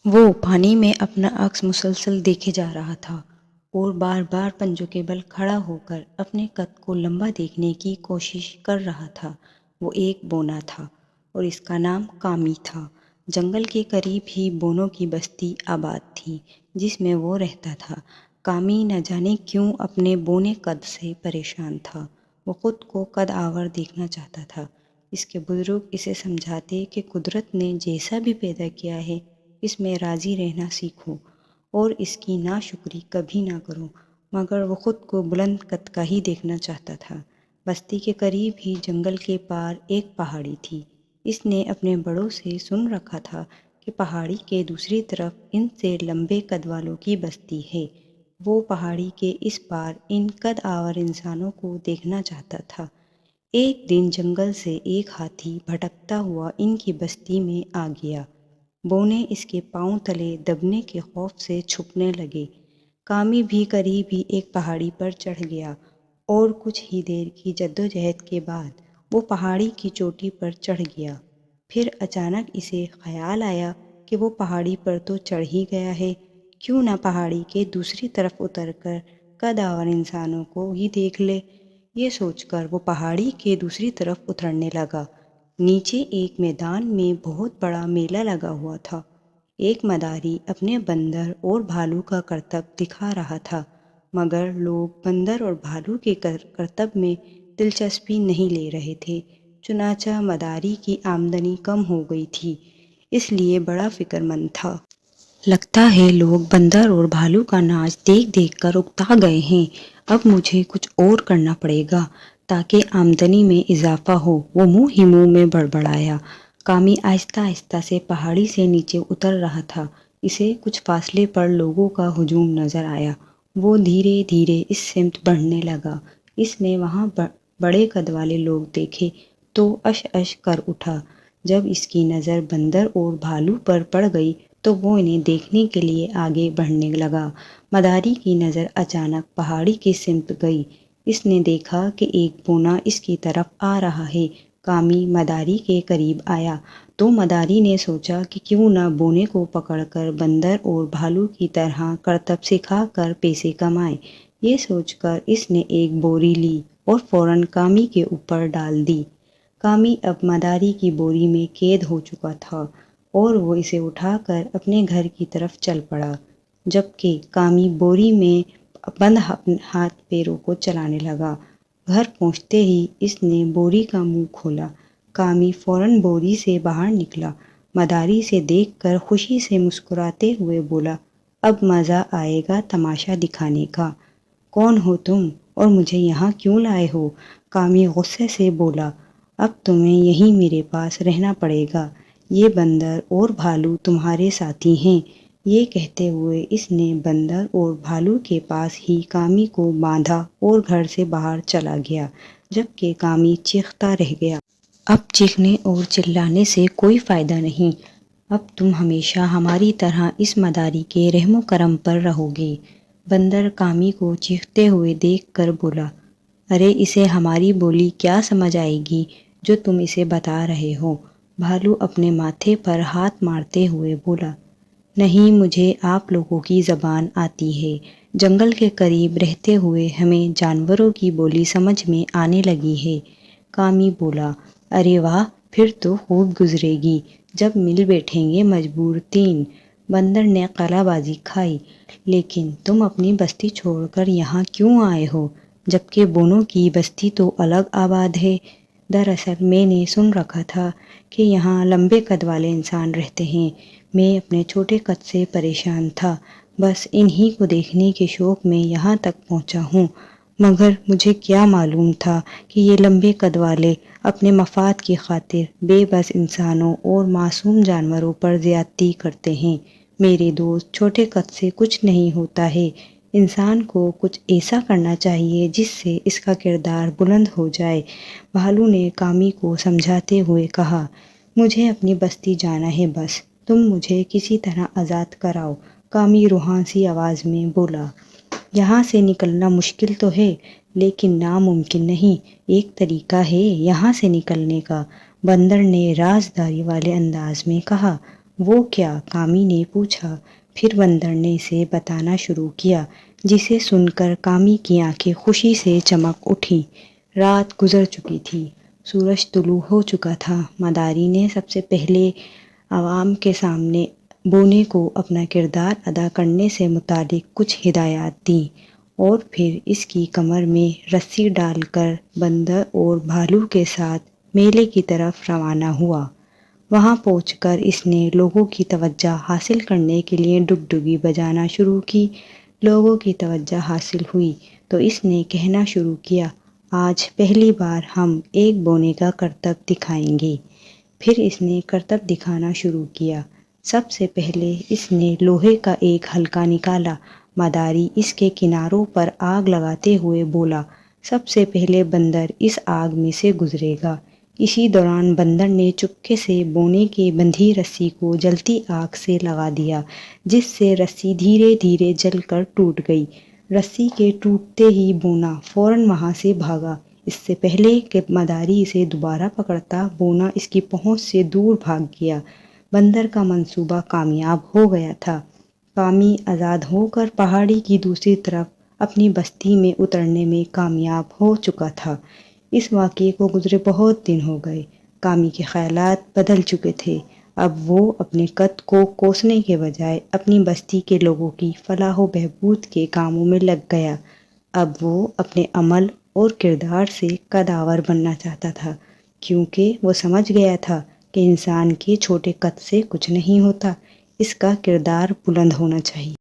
وہ پانی میں اپنا عکس مسلسل دیکھے جا رہا تھا اور بار بار پنجوں کے بل کھڑا ہو کر اپنے قد کو لمبا دیکھنے کی کوشش کر رہا تھا۔ وہ ایک بونا تھا اور اس کا نام کامی تھا۔ جنگل کے قریب ہی بونوں کی بستی آباد تھی جس میں وہ رہتا تھا۔ کامی نہ جانے کیوں اپنے بونے قد سے پریشان تھا۔ وہ خود کو قد آور دیکھنا چاہتا تھا۔ اس کے بزرگ اسے سمجھاتے کہ قدرت نے جیسا بھی پیدا کیا ہے اس میں راضی رہنا سیکھو اور اس کی ناشکری کبھی نہ کرو، مگر وہ خود کو بلند قد کا ہی دیکھنا چاہتا تھا۔ بستی کے قریب ہی جنگل کے پار ایک پہاڑی تھی۔ اس نے اپنے بڑوں سے سن رکھا تھا کہ پہاڑی کے دوسری طرف ان سے لمبے قد والوں کی بستی ہے۔ وہ پہاڑی کے اس پار ان قد آور انسانوں کو دیکھنا چاہتا تھا۔ ایک دن جنگل سے ایک ہاتھی بھٹکتا ہوا ان کی بستی میں آ گیا۔ بونے اس کے پاؤں تلے دبنے کے خوف سے چھپنے لگے۔ کامی بھی قریب ہی ایک پہاڑی پر چڑھ گیا اور کچھ ہی دیر کی جدوجہد کے بعد وہ پہاڑی کی چوٹی پر چڑھ گیا۔ پھر اچانک اسے خیال آیا کہ وہ پہاڑی پر تو چڑھ ہی گیا ہے، کیوں نہ پہاڑی کے دوسری طرف اتر کر قد آور انسانوں کو ہی دیکھ لے۔ یہ سوچ کر وہ پہاڑی کے دوسری طرف اترنے لگا۔ نیچے ایک میدان میں بہت بڑا میلہ لگا ہوا تھا۔ ایک مداری اپنے بندر اور بھالو کا کرتب دکھا رہا تھا، مگر لوگ بندر اور بھالو کے کرتب میں دلچسپی نہیں لے رہے تھے۔ چنانچہ مداری کی آمدنی کم ہو گئی تھی، اس لیے بڑا فکر مند تھا۔ لگتا ہے لوگ بندر اور بھالو کا ناچ دیکھ دیکھ کر اکتا گئے ہیں۔ اب مجھے کچھ اور کرنا پڑے گا تاکہ آمدنی میں اضافہ ہو، وہ منہ ہی منہ میں بڑبڑایا۔ کامی آہستہ آہستہ سے پہاڑی سے نیچے اتر رہا تھا۔ اسے کچھ فاصلے پر لوگوں کا ہجوم نظر آیا۔ وہ دھیرے دھیرے اس سمت بڑھنے لگا۔ اس نے وہاں بڑے قد والے لوگ دیکھے تو اش اش کر اٹھا۔ جب اس کی نظر بندر اور بھالو پر پڑ گئی تو وہ انہیں دیکھنے کے لیے آگے بڑھنے لگا۔ مداری کی نظر اچانک پہاڑی کی سمت گئی۔ اس نے دیکھا کہ ایک بونا اس کی طرف آ رہا ہے۔ کامی مداری کے قریب آیا تو مداری نے سوچا کہ کیوں نہ بونے کو پکڑ کر بندر اور بھالو کی طرح کرتب سکھا کر پیسے کمائے۔ یہ سوچ کر اس نے ایک بوری لی اور فوراً کامی کے اوپر ڈال دی۔ کامی اب مداری کی بوری میں قید ہو چکا تھا اور وہ اسے اٹھا کر اپنے گھر کی طرف چل پڑا، جبکہ کامی بوری میں بند ہاتھ پیروں کو چلانے لگا۔ گھر پہنچتے ہی اس نے بوری کا منہ کھولا۔ کامی فوراً بوری سے باہر نکلا۔ مداری سے دیکھ کر خوشی سے مسکراتے ہوئے بولا، اب مزہ آئے گا تماشا دکھانے کا۔ کون ہو تم اور مجھے یہاں کیوں لائے ہو؟ کامی غصے سے بولا، اب تمہیں یہیں میرے پاس رہنا پڑے گا۔ یہ بندر اور بھالو تمہارے ساتھی ہیں۔ یہ کہتے ہوئے اس نے بندر اور بھالو کے پاس ہی کامی کو باندھا اور گھر سے باہر چلا گیا، جبکہ کامی چیختا رہ گیا۔ اب چیخنے اور چلانے سے کوئی فائدہ نہیں۔ اب تم ہمیشہ ہماری طرح اس مداری کے رحم و کرم پر رہو گے۔ بندر کامی کو چیختے ہوئے دیکھ کر بولا، ارے اسے ہماری بولی کیا سمجھ آئے گی جو تم اسے بتا رہے ہو؟ بھالو اپنے ماتھے پر ہاتھ مارتے ہوئے بولا، نہیں، مجھے آپ لوگوں کی زبان آتی ہے۔ جنگل کے قریب رہتے ہوئے ہمیں جانوروں کی بولی سمجھ میں آنے لگی ہے۔ کامی بولا، ارے واہ، پھر تو خوب گزرے گی جب مل بیٹھیں گے مجبور تین۔ بندر نے قلہ بازی کھائی، لیکن تم اپنی بستی چھوڑ کر یہاں کیوں آئے ہو جبکہ بونوں کی بستی تو الگ آباد ہے؟ دراصل میں نے سن رکھا تھا کہ یہاں لمبے قد والے انسان رہتے ہیں۔ میں اپنے چھوٹے قد سے پریشان تھا، بس انہی کو دیکھنے کے شوق میں یہاں تک پہنچا ہوں، مگر مجھے کیا معلوم تھا کہ یہ لمبے قد والے اپنے مفاد کی خاطر بے بس انسانوں اور معصوم جانوروں پر زیادتی کرتے ہیں۔ میرے دوست، چھوٹے قد سے کچھ نہیں ہوتا ہے۔ انسان کو کچھ ایسا کرنا چاہیے جس سے اس کا کردار بلند ہو جائے۔ بھالو نے کامی کو سمجھاتے ہوئے کہا، مجھے اپنی بستی جانا ہے، بس تم مجھے کسی طرح آزاد کراؤ۔ کامی روحاں سی آواز میں بولا، یہاں سے نکلنا مشکل تو ہے لیکن ناممکن نہیں، ایک طریقہ ہے یہاں سے نکلنے کا۔ بندر نے رازداری والے انداز میں کہا، وہ کیا؟ کامی نے پوچھا۔ پھر بندر نے اسے بتانا شروع کیا، جسے سن کر کامی کی آنکھیں خوشی سے چمک اٹھیں۔ رات گزر چکی تھی، سورج طلوع ہو چکا تھا۔ مداری نے سب سے پہلے عوام کے سامنے بونے کو اپنا کردار ادا کرنے سے متعلق کچھ ہدایات دیں، اور پھر اس کی کمر میں رسی ڈال کر بندر اور بھالو کے ساتھ میلے کی طرف روانہ ہوا۔ وہاں پہنچ کر اس نے لوگوں کی توجہ حاصل کرنے کے لیے ڈگڈگی بجانا شروع کی۔ لوگوں کی توجہ حاصل ہوئی تو اس نے کہنا شروع کیا، آج پہلی بار ہم ایک بونے کا کرتب دکھائیں گے۔ پھر اس نے کرتب دکھانا شروع کیا۔ سب سے پہلے اس نے لوہے کا ایک حلقہ نکالا۔ مداری اس کے کناروں پر آگ لگاتے ہوئے بولا، سب سے پہلے بندر اس آگ میں سے گزرے گا۔ اسی دوران بندر نے چپکے سے بونے کی بندھی رسی کو جلتی آگ سے لگا دیا، جس سے رسی دھیرے دھیرے جل کر ٹوٹ گئی۔ رسی کے ٹوٹتے ہی بونا فوراً وہاں سے بھاگا۔ اس سے پہلے کہ مداری اسے دوبارہ پکڑتا، بونا اس کی پہنچ سے دور بھاگ گیا۔ بندر کا منصوبہ کامیاب ہو گیا تھا۔ کامی آزاد ہو کر پہاڑی کی دوسری طرف اپنی بستی میں اترنے میں کامیاب ہو چکا تھا۔ اس واقعے کو گزرے بہت دن ہو گئے۔ کامی کے خیالات بدل چکے تھے۔ اب وہ اپنے قد کو کوسنے کے بجائے اپنی بستی کے لوگوں کی فلاح و بہبود کے کاموں میں لگ گیا۔ اب وہ اپنے عمل اور کردار سے قدآور بننا چاہتا تھا، کیونکہ وہ سمجھ گیا تھا کہ انسان کے چھوٹے قد سے کچھ نہیں ہوتا، اس کا کردار بلند ہونا چاہیے۔